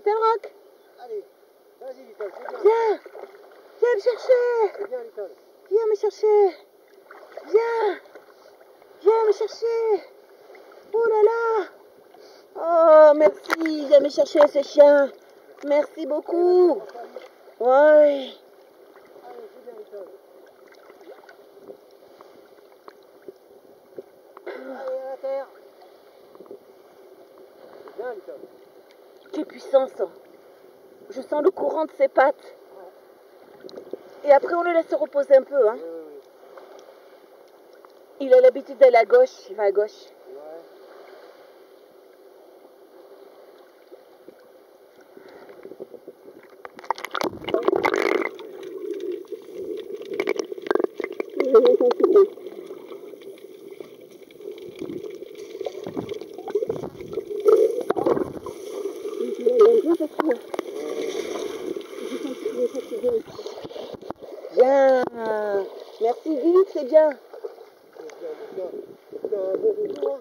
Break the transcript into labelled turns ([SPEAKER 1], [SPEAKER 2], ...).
[SPEAKER 1] Little Rock.
[SPEAKER 2] Allez, vas-y Little, c'est bien.
[SPEAKER 1] Viens. Viens me chercher.
[SPEAKER 2] C'est bien Little.
[SPEAKER 1] Viens me chercher. Viens. Viens me chercher. Oh là là. Oh, merci. Viens me chercher ce chien. Merci beaucoup. Ouais.
[SPEAKER 2] Allez, c'est bien Little. Allez, à la terre. Bien Little.
[SPEAKER 1] Quelle puissance. Je sens le courant de ses pattes. Et après, on le laisse se reposer un peu. Hein.
[SPEAKER 2] Oui.
[SPEAKER 1] Il a l'habitude d'aller à gauche. Il va à gauche.
[SPEAKER 2] Ouais.
[SPEAKER 1] Bien. Merci Guy, c'est bien.
[SPEAKER 2] C'est un bon retour.